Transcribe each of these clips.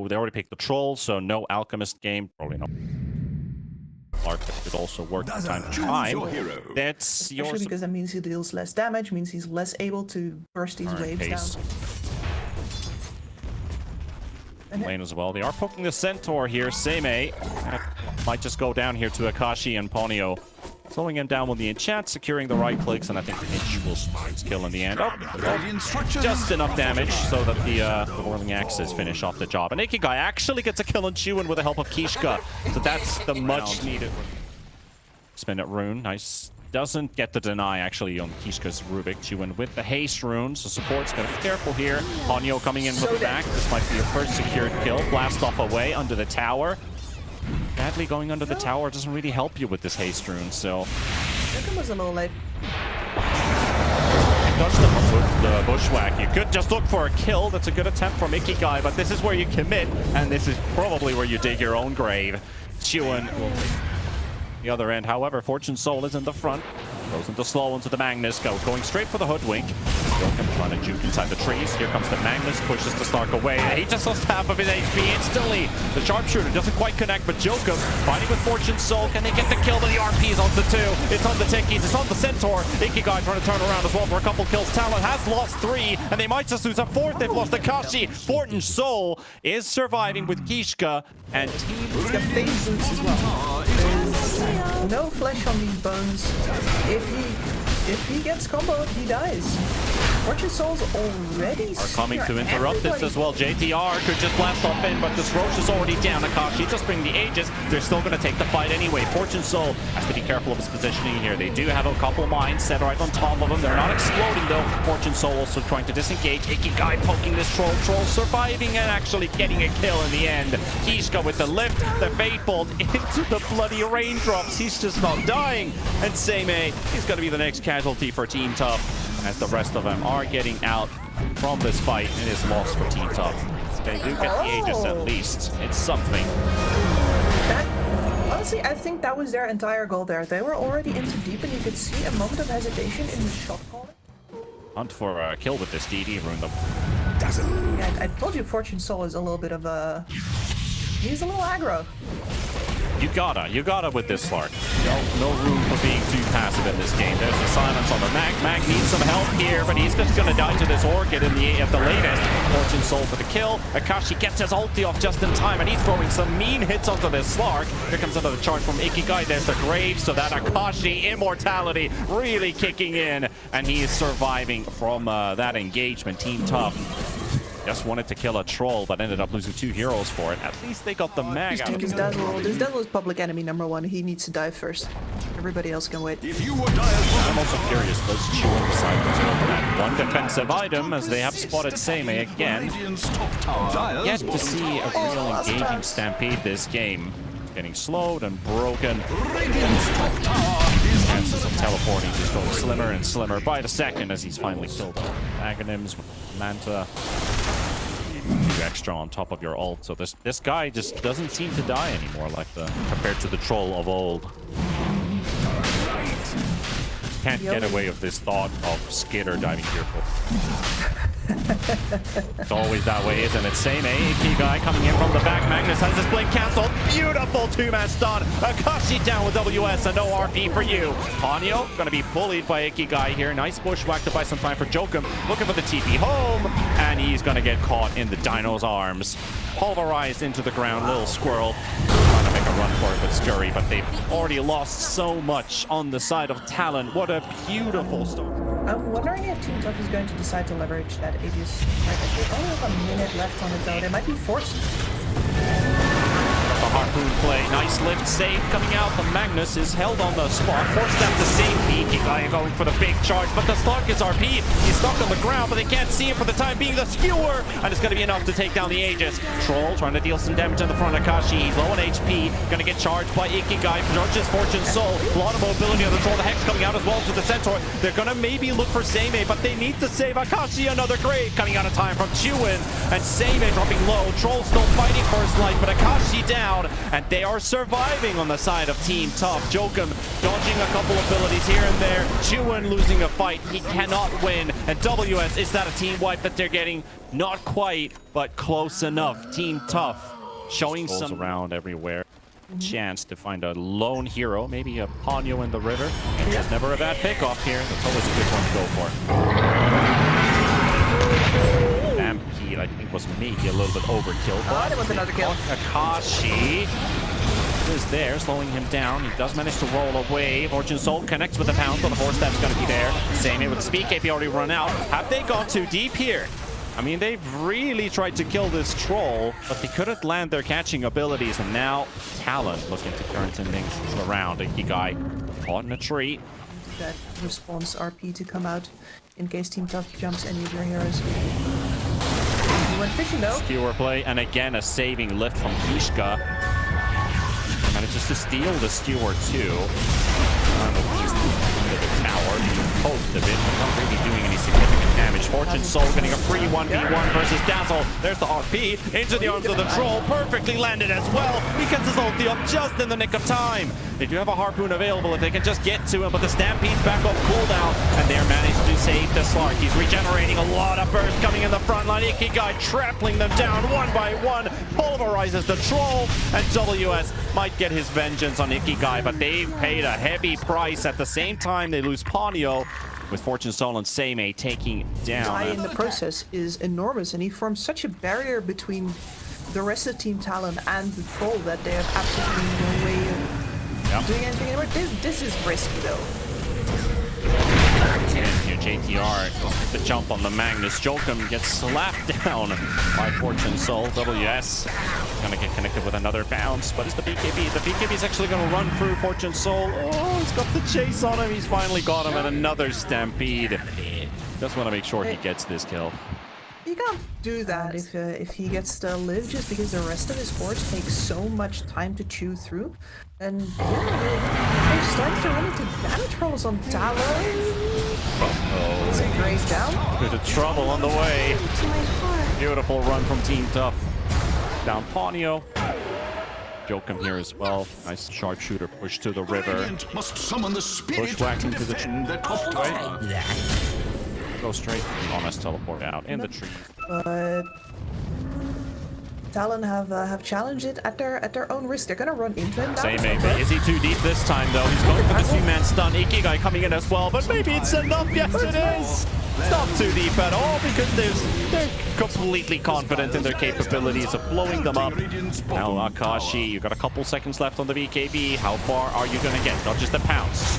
they already picked the Troll, so no Alchemist game. Probably not. Clark, but it could also work from time to time. That's yours. Especially because that means he deals less damage, means he's less able to burst these waves down. Lane as well. They are poking the Centaur here. Seimei might just go down here to Akashi and Ponyo. Slowing him down with the enchant, securing the right clicks, and I think the Hitch will kill in the end. Oh, just enough damage so that the Whirling Axes finish off the job. And Ikigai actually gets a kill on Chuin with the help of Kishka. So that's the much needed spin at rune. Nice. Doesn't get the deny actually on Kishka's Rubik. Chuin with the haste rune, so support's gonna be careful here. Ponyo coming in from the back. This might be a first secured kill. Blast off away under the tower. Badly going under the tower doesn't really help you with this haste rune, so... It was a little late. Dodge the bushwhack. You could just look for a kill. That's a good attempt from Ikigai, but this is where you commit, and this is probably where you dig your own grave. Chuin will take the other end. However, Fortune Soul is in the front. Goes into slow into the Magnus, going straight for the Hoodwink. Jokum trying to juke inside the trees. Here comes the Magnus, pushes the Stark away. He just lost half of his HP instantly. The Sharpshooter doesn't quite connect, but Jokum fighting with Fortune Soul. Can they get the kill? But the RP is on the 2. It's on the Tikis. It's on the Centaur. Ikigai trying to turn around as well for a couple kills. Talon has lost 3, and they might just lose a 4th. They've lost Akashi. Fortune Soul is surviving with Kishka, and Team... He's got phase boots as well. There's no flesh on these bones. If he gets comboed, he dies. Fortune Souls already are coming to interrupt this as well. JTR could just blast off in, but this Roche is already down. Akashi just bring the Aegis. They're still going to take the fight anyway. Fortune Soul has to be careful of his positioning here. They do have a couple mines set right on top of them. They're not exploding though. Fortune Soul also trying to disengage. Ikigai poking this Troll. Troll surviving and actually getting a kill in the end. Kishka with the lift, the Fateful into the bloody raindrops. He's just not dying. And Seimei, he's going to be the next casualty for Team Tough, as the rest of them are getting out from this fight. It is lost for Team Tough. They do get the Aegis at least. It's something. Honestly, I think that was their entire goal there. They were already into deep, and you could see a moment of hesitation in the shot calling. Hunt for a kill with this DD rune. Yeah, I told you Fortune Soul is a little bit of a... He's a little aggro. You gotta with this Slark. No room for being too passive in this game. There's the silence on the Mag. Mag needs some help here, but he's just gonna die to this Orchid at the latest. Fortune Soul for the kill. Akashi gets his ulti off just in time, and he's throwing some mean hits onto this Slark. Here comes another charge from Ikigai. There's the Grave, so that Akashi immortality really kicking in, and he is surviving from that engagement. Team Tough just wanted to kill a Troll, but ended up losing 2 heroes for it. At least they got the Mag out of it. This Dazzle is public enemy #1. He needs to die first. Everybody else can wait. If you would die as well. I'm also curious, does Chuin decide to go that one defensive item, as they have spotted Seimei again? Yet to see a real engaging Stampede this game. Getting slowed and broken. Chances of teleporting just going slimmer and slimmer by the second as he's finally killed Aghanims, Manta. 2 extra on top of your ult, so this guy just doesn't seem to die anymore like compared to the Troll of old. Can't get away with this thought of Skitter diving fearful. It's always that way, isn't it? Seimei, Ikigai coming in from the back. Magnus has his blink cancelled. Beautiful 2-man stun. Akashi down with WS and no RP for you. Ponyo going to be bullied by Ikigai here. Nice bushwhack to buy some time for Jokum. Looking for the TP home, and he's going to get caught in the Dino's arms. Pulverized into the ground. Little Squirrel trying to make a run for it with Scurry, but they've already lost so much on the side of Talon. What a beautiful start. I'm wondering if Team Tough is going to decide to leverage that Aegis. They only have a minute left on it though. They might be forced. The Harpoon play. Nice lift save coming out. The Magnus is held on the spot. Forced them to safety. Ikigai going for the big charge, but the Slark is RP. He's stuck on the ground, but they can't see him for the time being. The skewer, and it's going to be enough to take down the Aegis. Troll trying to deal some damage in the front of Akashi. He's low on HP. Going to get charged by Ikigai. Judges Fortune Soul. A lot of mobility on the Troll. The Hex coming out as well to the Centaur. They're going to maybe look for Seimei, but they need to save Akashi. Another Grave coming out of time from Chuin, and Seimei dropping low. Troll still fighting for his life, but Akashi down. down, and they are surviving on the side of Team Tough. Jokum dodging a couple abilities here and there. Chuan losing a fight. He cannot win. And WS, is that a team wipe that they're getting? Not quite, but close enough. Team Tough showing some around everywhere. Chance to find a lone hero, maybe a Ponyo in the river. And just never a bad pick off here. That's always a good one to go for. Stampede, I think, was maybe a little bit overkill. Oh, there was another kill. Akashi is there, slowing him down. He does manage to roll away. Fortune Soul connects with the pound, but the 4-step's going to be there. Same with the speed KP already run out. Have they gone too deep here? I mean, they've really tried to kill this troll, but they couldn't land their catching abilities, and now Talon looking to turn things around. Ikigai caught in a tree. That response RP to come out in case Team Tough jumps any of your heroes. He went fishing though. Skewer play, and again a saving lift from Kishka. Manages to steal the skewer too. I don't know if he's into the tower. He poked a bit, but not really doing any significant damage. Fortune Soul getting a free 1v1 versus Dazzle. There's the RP into the arms of the troll. Perfectly landed as well. He gets his ulti up just in the nick of time. They do have a harpoon available if they can just get to him, but the Stampede's back up cooldown, and they're managed to save the Slark. He's regenerating, a lot of burst coming in the front line. Ikigai trampling them down one by one, pulverizes the troll, and WS might get his vengeance on Ikigai, but they've paid a heavy price. At the same time, they lose Ponyo, with Fortune Soul and Seimei taking down. In the process is enormous, and he forms such a barrier between the rest of Team Talon and the troll that they have absolutely no way of doing anything anymore. This is risky though. Here, JTR, the jump on the Magnus. Jokum gets slapped down by Fortune Soul. WS gonna get connected with another bounce, but it's the BKB. The BKB is actually gonna run through Fortune Soul. Oh, he's got the chase on him. He's finally got him, and another Stampede. Just want to make sure he gets this kill. You can't do that if he gets the live just because the rest of his horse takes so much time to chew through. And yeah, they're starting to run into damage rolls on Talon. It's a great down. Bit of trouble on the way. Beautiful run from Team Tough. Down Ponyo. Jokum here as well. Nice sharpshooter push to the river. Bushwhacking to the top right. Go straight. Honest teleport out in the tree. But Talon have challenged it at their own risk. They're gonna run into him. Same maybe. Is he too deep this time though? He's going for the 3-man stun. Ikigai coming in as well, but maybe it's enough. Yes, it is. It's not too deep at all because they're completely confident in their capabilities of blowing them up. Now Akashi, you got a couple seconds left on the BKB. How far are you gonna get? Not just a pounce.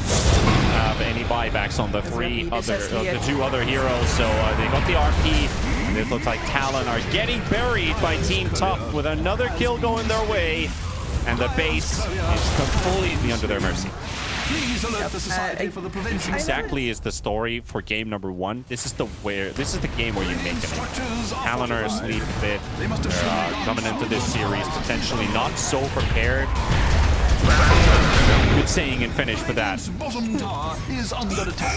Have any buybacks on the the two other heroes, so they got the RP. It looks like Talon are getting buried by Team Tough with another kill going their way, and the base is completely under their mercy. Please alert the society for the prevention. Exactly is the story for game number 1. This is the game where you make it. Talon are asleep a bit. They're coming into this series potentially not so prepared. Good saying and finish for that. Bottom tower is under attack.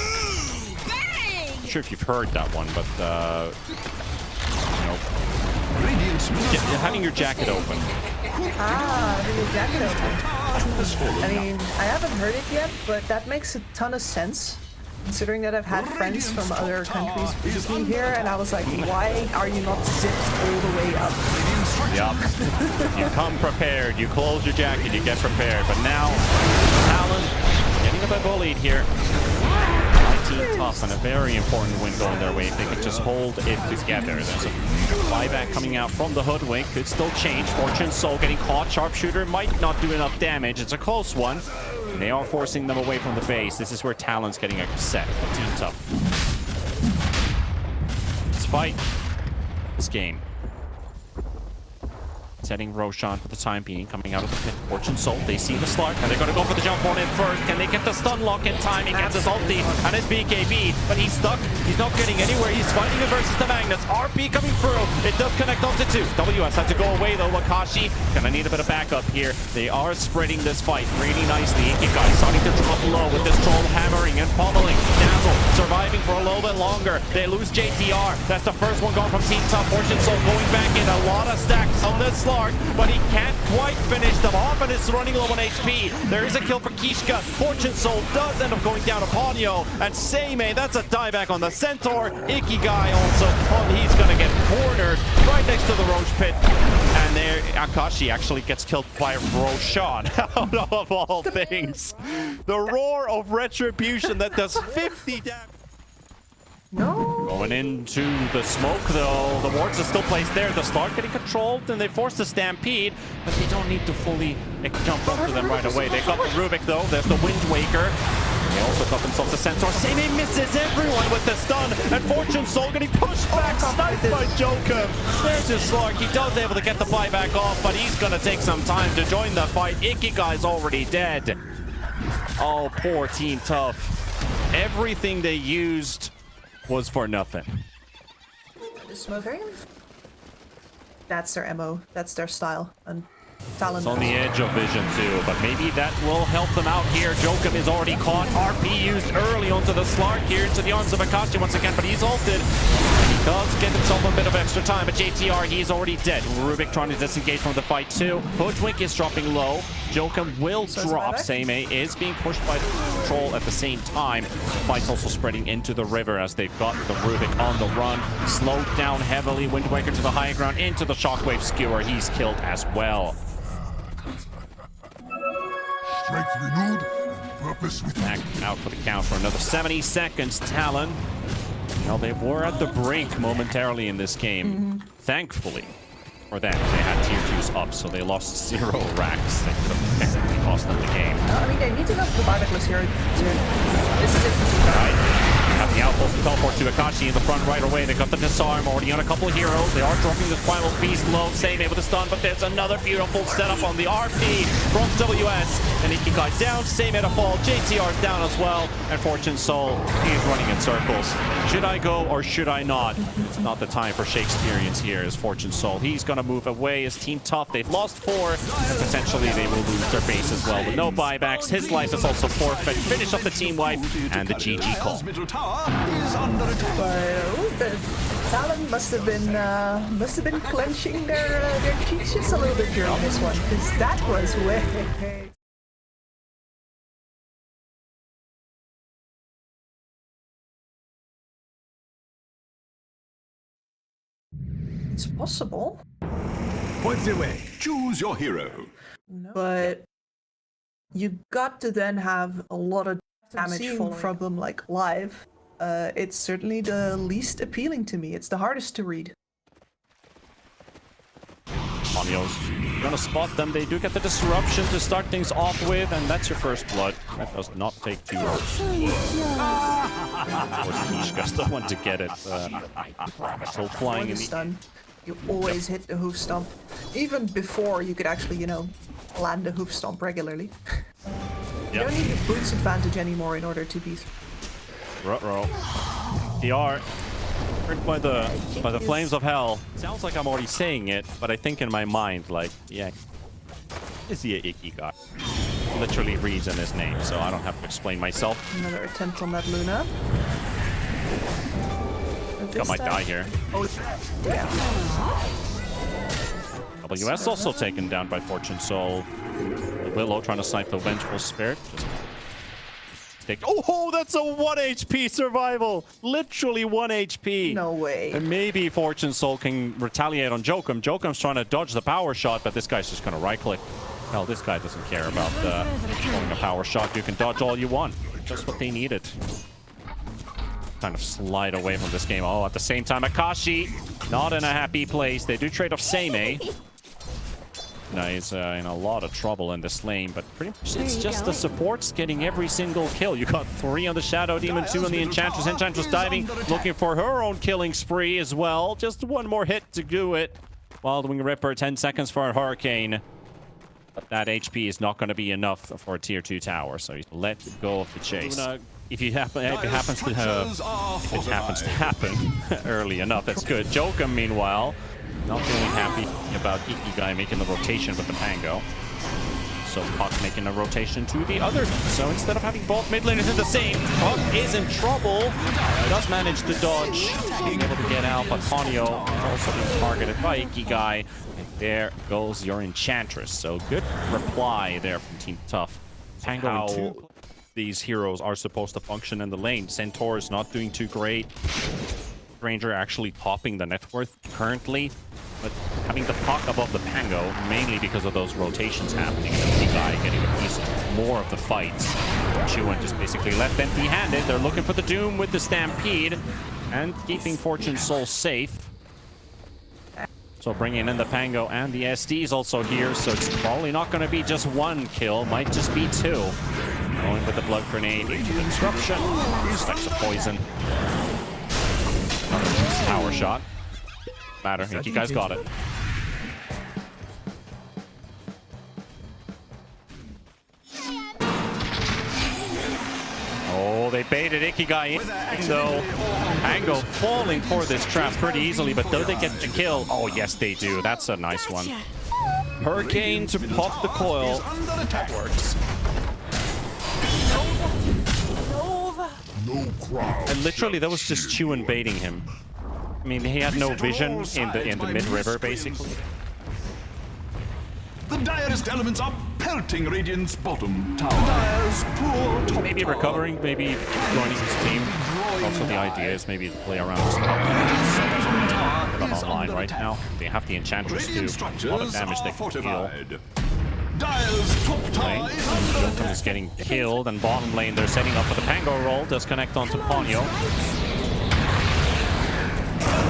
Not sure if you've heard that one, but having your jacket open. Having your jacket open. I mean, I haven't heard it yet, but that makes a ton of sense. Considering that I've had friends from other countries visiting here, and I was like, why are you not zipped all the way up? Yup. You come prepared, you close your jacket, you get prepared. But now, Talon getting a bit bullied here. Team Tough, and a very important win going their way if they could just hold it together. There's a buyback coming out from the Hoodwink. Could still change. Fortune Soul getting caught. Sharpshooter might not do enough damage. It's a close one. And they are forcing them away from the base. This is where Talon's getting upset with Team Tough. Let's fight this game. Setting Roshan for the time being, coming out of the pit. Fortune Soul, they see the Slark, and they're going to go for the jump on in first. Can they get the stun lock in time? He gets his ulti and his BKB, but he's stuck. He's not getting anywhere. He's fighting it versus the Magnus. RP coming through. It does connect onto 2. WS had to go away though. Wakashi gonna need a bit of backup here. They are spreading this fight really nicely. Ikigai starting to drop low with this troll hammering and pummeling. Dazzle surviving for a little bit longer. They lose JTR. That's the first one going from Team Tough. Fortune Soul going back in, a lot of stacks on this Slark, but he can't quite finish them off, and it's running low on HP. There is a kill for Kishka. Fortune Soul does end up going down to Ponyo, and Seimei, that's a dieback on the Centaur. Ikigai also, he's gonna get cornered right next to the Roche pit. And there, Akashi actually gets killed by Roshan. Out of all things. The roar of retribution that does 50 damage. No. Going into the smoke, though. The wards are still placed there. The Slark getting controlled, and they force the Stampede, but they don't need to fully jump onto them right away. They got the Rubik, though. There's the Wind Waker. They also got themselves the Centaur. Seimei misses everyone with the stun, and Fortune Soul getting pushed back, sniped by Jokum. There's his Slark. He does able to get the buyback off, but he's going to take some time to join the fight. Ikigai's already dead. Oh, poor Team Tough. Everything they used was for nothing. Smothering? That's their MO. That's their style. And Talon. It's on the edge of vision too, but maybe that will help them out here. Jokum is already caught. RP used early onto the Slark here into the arms of Akashi once again, but he's ulted. And he does get himself a bit of extra time, but JTR, he's already dead. Rubik trying to disengage from the fight too. Hoodwink is dropping low. Jokum will drop. Seimei is being pushed by the control at the same time. The fight's also spreading into the river as they've got the Rubik on the run. Slowed down heavily. Wind Waker to the high ground into the Shockwave Skewer. He's killed as well. Strength renewed, purpose with Back out for the count for another 70 seconds. Talon. Well, they were at the brink momentarily in this game. Thankfully for them, they had tier 2s up, so they lost 0 racks. That could have technically cost them the game. I mean, they need to go for the buyback list here. This is it. Right. Have the outpost to teleport to Akashi in the front right away. They got the disarm already on a couple of heroes. They are dropping the final beast low. Seimei with a stun, but there's another beautiful setup on the RP from WS. And Ikigai down, Seimei to fall. JTR's down as well. And Fortune Soul, he's running in circles. Should I go or should I not? It's not the time for Shakespeareans here as Fortune Soul. He's going to move away as Team Tough. They've lost 4, and potentially they will lose their base as well. With no buybacks, his life is also forfeit. Finish up the team wipe and the GG call. Middle tower is under attack. The Talon must have been clenching their cheeks just a little bit during this one, because that was way. It's possible, Points away. Choose your hero. but you got to then have a lot of damage from them, like live. It's certainly the least appealing to me. It's the hardest to read. Ponyo's gonna spot them. They do get the disruption to start things off with, and that's your first blood. That does not take too long. Of course, Kishka's the one to get it. Still flying in the stun. You always hit the hoof stomp, even before you could actually, you know, land a hoof stomp regularly. You don't need the boots advantage anymore in order to be. Ruh-roh. DR. Hurt by the flames of hell. Sounds like I'm already saying it, but I think in my mind, like, yeah, is he a Ikigai? Literally reads in his name, so I don't have to explain myself. Another attempt on that Luna. Got my die here. Oh, yeah. WS also taken down by Fortune Soul. Willow trying to snipe the Vengeful Spirit. Just take. Oh, that's a 1 HP survival! Literally 1 HP. No way. And maybe Fortune Soul can retaliate on Jokum. Jokum's trying to dodge the power shot, but this guy's just going to right-click. Hell, this guy doesn't care about throwing a power shot. You can dodge all you want. Just what they needed. Kind of slide away from this game. Oh, at the same time, Akashi not in a happy place. They do trade off Seimei. Now he's in a lot of trouble in this lane, but pretty much it's just the supports getting every single kill. You got 3 on the Shadow Demon, 2 on the Enchantress. Enchantress diving, looking for her own killing spree as well. Just one more hit to do it. Wild Wing Ripper, 10 seconds for a Hurricane. But that HP is not going to be enough for a tier 2 tower, so you let go of the chase. If it happens to happen early enough, that's good. Jokum, meanwhile, not feeling happy about Ikigai making the rotation with the Pango. So Puck making a rotation to the other. So instead of having both mid laners in the same, Puck is in trouble. Does manage to dodge, being able to get out, but Ponyo also being targeted by Ikigai. And there goes your Enchantress. So good reply there from Team Tough. How these heroes are supposed to function in the lane. Centaur is not doing too great. Ranger actually topping the net worth currently, but having the Puck above the Pango, mainly because of those rotations happening, and the guy getting a piece of more of the fights. Chuan just basically left empty-handed. They're looking for the Doom with the Stampede, and keeping Fortune Soul safe. So bringing in the Pango and the SD is also here, so it's probably not going to be just one kill, might just be two. Going with the Blood Grenade into the Disruption, stacks of poison. Power shot. Matter. Ikigai got it. Oh, they baited Ikigai in, though. Pango falling for this trap pretty easily, but do they get the kill? Oh, yes, they do. That's a nice one. Hurricane to pop the coil. That works. No crowd. And literally, that was just Chuan baiting him. I mean, he had no vision in the mid-river, basically. The direst elements are pelting Radiant's bottom tower. Dire's poor top Maybe tower. recovering, maybe joining his team. Also, the idea is maybe to play around this top. They're not online right now. They have the Enchantress too. A lot of damage they can deal. Dire's top tower is under Jotum attack. is getting killed, and bottom lane they're setting up for the Pango roll. Does connect onto Ponyo.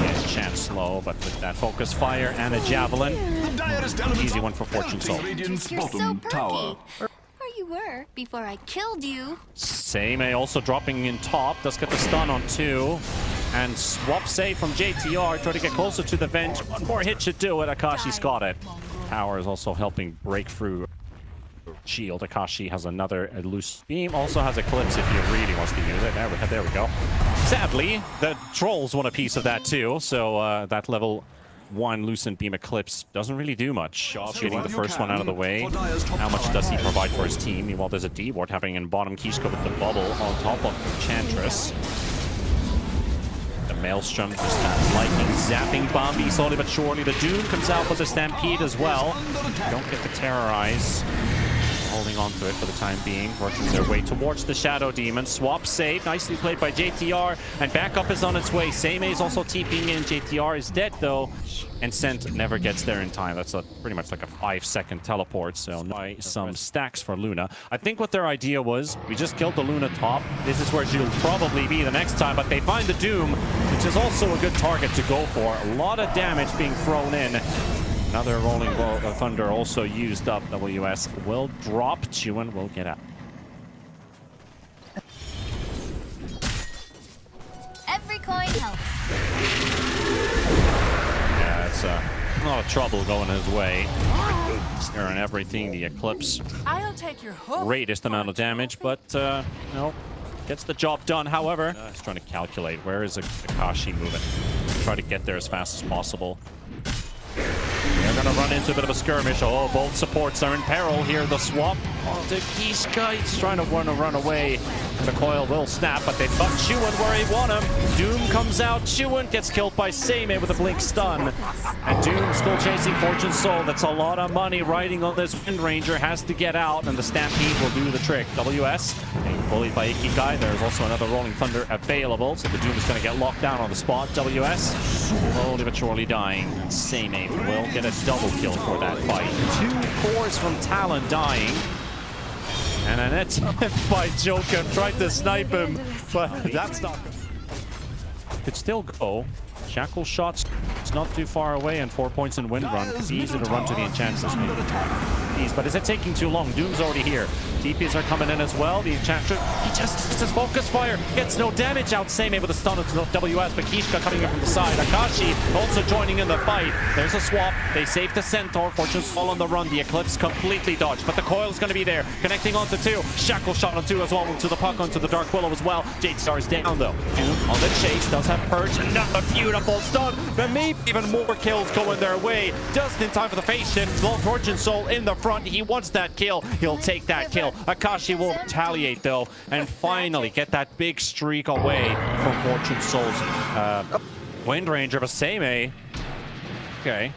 Yes, chance slow, but with that focus fire and a javelin, The direst elements easy are one for Fortune Soul. pelting Radiant's You're so bottom perky. tower. Or you were, before I killed you. Seimei also dropping in top. Does get the stun on 2. And swap save from JTR. Try to get closer to the vent. One more hit should do it. Akashi's got it. Power is also helping break through shield. Akashi has another loose beam. Also has Eclipse if he really wants to use it. There we go. Sadly, the trolls want a piece of that too. So that level 1 Lucent Beam Eclipse doesn't really do much. Getting the first one out of the way. How much does he provide for his team? Meanwhile, there's a D-ward happening in bottom. Kishka with the bubble on top of Enchantress. The Maelstrom just not liking zapping Bombi slowly but surely. The Doom comes out with the Stampede as well. Don't get to terrorize. Holding on to it for the time being, working their way towards the Shadow Demon. Swap save, nicely played by JTR, and backup is on its way. Seimei is also TPing in. JTR is dead though, and Sent never gets there in time. That's pretty much like a 5-second teleport, so buy some stacks for Luna. I think what their idea was, we just killed the Luna top. This is where she'll probably be the next time, but they find the Doom, which is also a good target to go for. A lot of damage being thrown in. Another Rolling Thunder also used up. WS will drop. Chuan will get out. Every coin helps. Yeah, it's a lot of trouble going his way. Scaring everything. The Eclipse. I'll take your hook. Greatest amount of damage, but no, gets the job done. However, he's trying to calculate where is Akashi moving. Try to get there as fast as possible. They're going to run into a bit of a skirmish. Oh, both supports are in peril here. The swap onto Kishka. He's trying to run away. The coil will snap, but they buck Chuan where he want him. Doom comes out. Chuan gets killed by Seimei with a blink stun. And Doom still chasing Fortune Soul. That's a lot of money riding on this Wind Ranger. Has to get out, and the Stampede will do the trick. WS being bullied by Ikigai. There's also another Rolling Thunder available, so the Doom is going to get locked down on the spot. WS slowly but surely dying. And Seimei will get a double kill for that fight. 2 cores from Talon dying. And an attempt by Joker. Tried to snipe him, but that's not good. Could still go. Shackle shots. It's not too far away, and 4 points in Wind Run. Could be easy to run to the Enchantress maybe. But is it taking too long? Doom's already here. TPs are coming in as well. The Enchantress, he just uses focus fire. Gets no damage out. Same able to stun it to WS, but Kishka coming in from the side. Akashi also joining in the fight. There's a swap. They save the Centaur. Fortune's all on the run. The Eclipse completely dodged, but the coil's going to be there. Connecting onto 2. Shackle shot on 2 as well. To the puck onto the Dark Willow as well. JTR is down though. Doom on the chase. Does have Purge. Another beautiful stun. But maybe even more kills going their way. Just in time for the face shift. Lone Fortune Soul in the front. He wants that kill. He'll take that kill. Akashi will retaliate though, and finally get that big streak away from Fortune Soul's Wind Ranger. But Seimei, okay.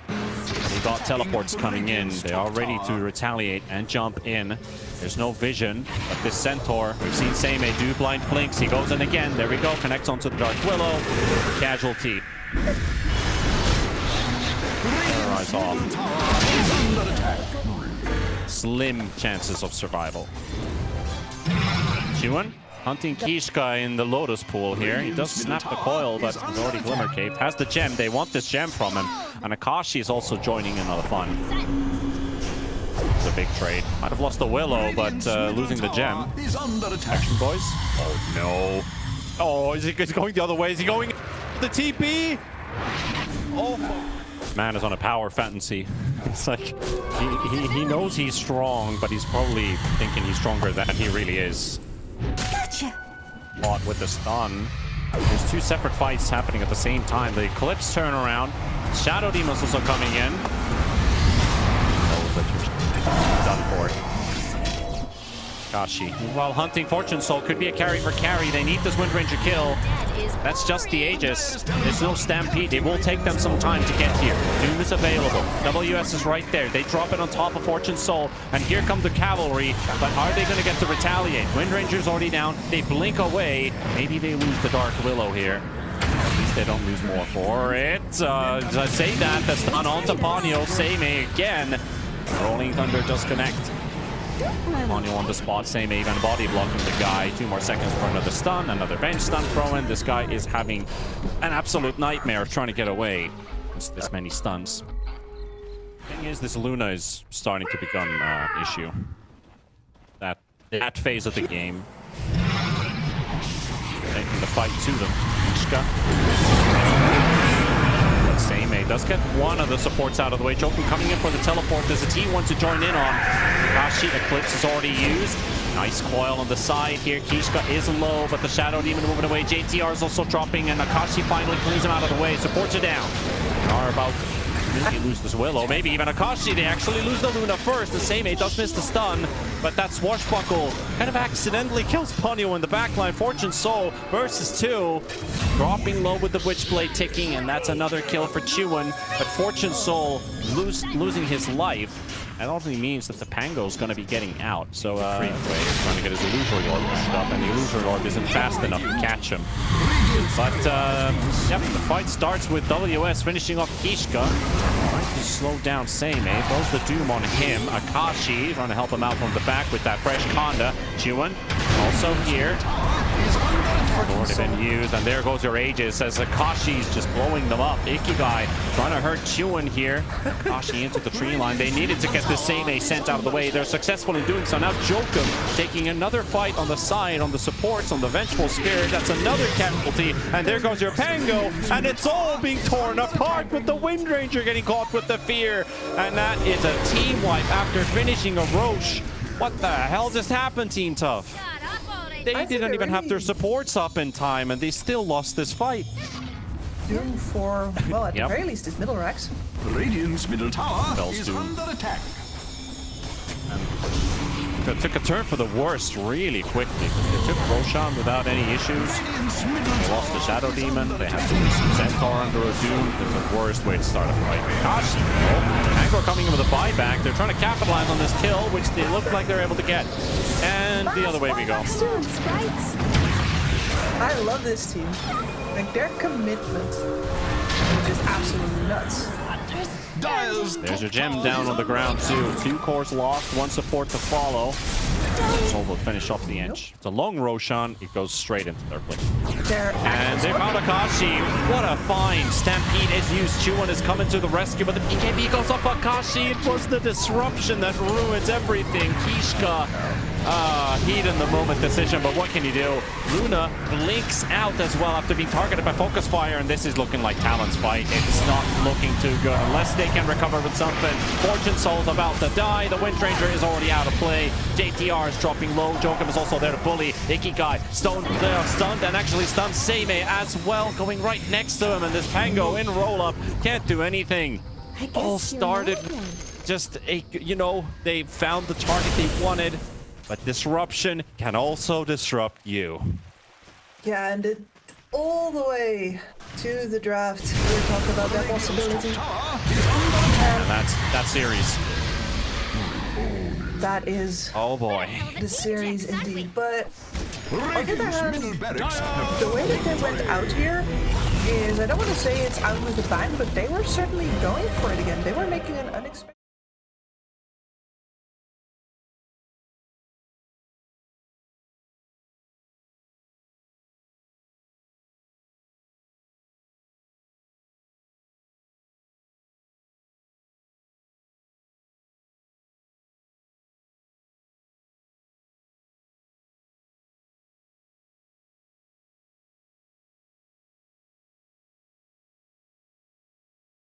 We got teleports coming in. They are ready to retaliate and jump in. There's no vision, but this Centaur, we've seen Seimei do blind blinks. He goes in again. There we go. Connects onto the Dark Willow. Casualty. Eyes off. Slim chances of survival. Chuan hunting Kishka in the Lotus pool here. He does snap the coil, but he's already Glimmer Cape. Has the gem. They want this gem from him. And Akashi is also joining in on the fun. It's a big trade. Might have lost the Willow, but losing the gem. Action, boys. Oh, no. Oh, is he going the other way? Is he going the TP? Oh, man is on a power fantasy. It's like he knows he's strong, but he's probably thinking he's stronger than he really is. Gotcha. Fought with the stun. There's 2 separate fights happening at the same time. The Eclipse turn around. Shadow Demon's also coming in. Oh, done for it. Kashi, while hunting Fortune Soul, could be a carry for carry. They need this Wind Ranger kill. That's just the Aegis. There's no Stampede. It will take them some time to get here. Doom is available. WS is right there. They drop it on top of Fortune Soul, and here come the cavalry. But are they going to get to retaliate? Wind Ranger's already down. They blink away. Maybe they lose the Dark Willow here. At least they don't lose more for it. As I say that, the stun onto Ponyo. Seimei again. Rolling Thunder does connect. Ponyo on the spot. Seimei even body blocking the guy. 2 more seconds for another stun. Another bench stun throw in. This guy is having an absolute nightmare of trying to get away. It's this many stuns. Thing is, this Luna is starting to become an issue. That phase of the game. Taking the fight to them. Seimei does get one of the supports out of the way. Joken coming in for the teleport. There's a T1 to join in on. Kashi Eclipse is already used. Nice coil on the side here. Kishka is low, but the Shadow Demon moving away. JTR is also dropping, and Akashi finally cleans him out of the way. Supports are down. They are about to lose this Willow. Maybe even Akashi. They actually lose the Luna first. The Seimei does miss the stun, but that Swashbuckle kind of accidentally kills Ponyo in the backline. Fortune Soul versus 2. Dropping low with the Witchblade ticking, and that's another kill for Chuan. But Fortune Soul losing his life. That ultimately means that the Pango is going to be getting out. So, trying to get his Illusory Orb back up, and the Illusory Orb isn't fast enough to catch him. But, yep, the fight starts with WS finishing off Kishka. Trying to slow down Seimei. Throws the Doom on him. Akashi trying to help him out from the back with that fresh Conda. Chuan also here. Already been used, and there goes your Aegis as Akashi's just blowing them up. Ikigai trying to hurt Chuan here. Akashi into the tree line. They needed to get this Seimei sent out of the way. They're successful in doing so. Now Jokum taking another fight on the side, on the supports, on the Vengeful Spirit. That's another casualty. And there goes your Pango, and it's all being torn apart with the Wind Ranger getting caught with the Fear. And that is a team wipe after finishing a Roche. What the hell just happened, Team Tough? They didn't even have their supports up in time, and they still lost this fight. Doom for, well, at the very least, his middle racks. Radiant's middle tower is under attack. And took a turn for the worst really quickly. They took Roshan without any issues. They lost the Shadow Demon. They had to lose some Centaur under a Doom. It's the worst way to start a fight. Kashi, Angro coming in with a buyback. They're trying to capitalize on this kill, which they look like they're able to get. And the other way we go. I love this team. Like, their commitment is just absolutely nuts. There's your gem down on the ground too. 2 cores lost, 1 support to follow. Soul will finish off the Ench. It's a long Roshan. It goes straight into their play. And they found Akashi. What a find. Stampede is used. Chuan is coming to the rescue, but the BKB goes up Akashi. It was the disruption that ruins everything. Kishka, heat in the moment decision, but what can you do? Luna blinks out as well after being targeted by Focus Fire, and this is looking like Talon's fight. It's not looking too good unless they can recover with something. Fortune Soul's about to die. The Wind Ranger is already out of play. JTR is dropping low. Jokum is also there to bully. Ikigai stunned and actually stunned Seimei as well, going right next to him, and this Pango in roll-up can't do anything. All started just they found the target they wanted, but disruption can also disrupt you. Yeah, and all the way to the draft, we were talking about that possibility. And that's that series. That is Oh boy. the series indeed. But on the other Radiant's hand, middle barracks have the way that they went out here is, I don't want to say it's out with a bang, but they were certainly going for it again. They were making an unexpected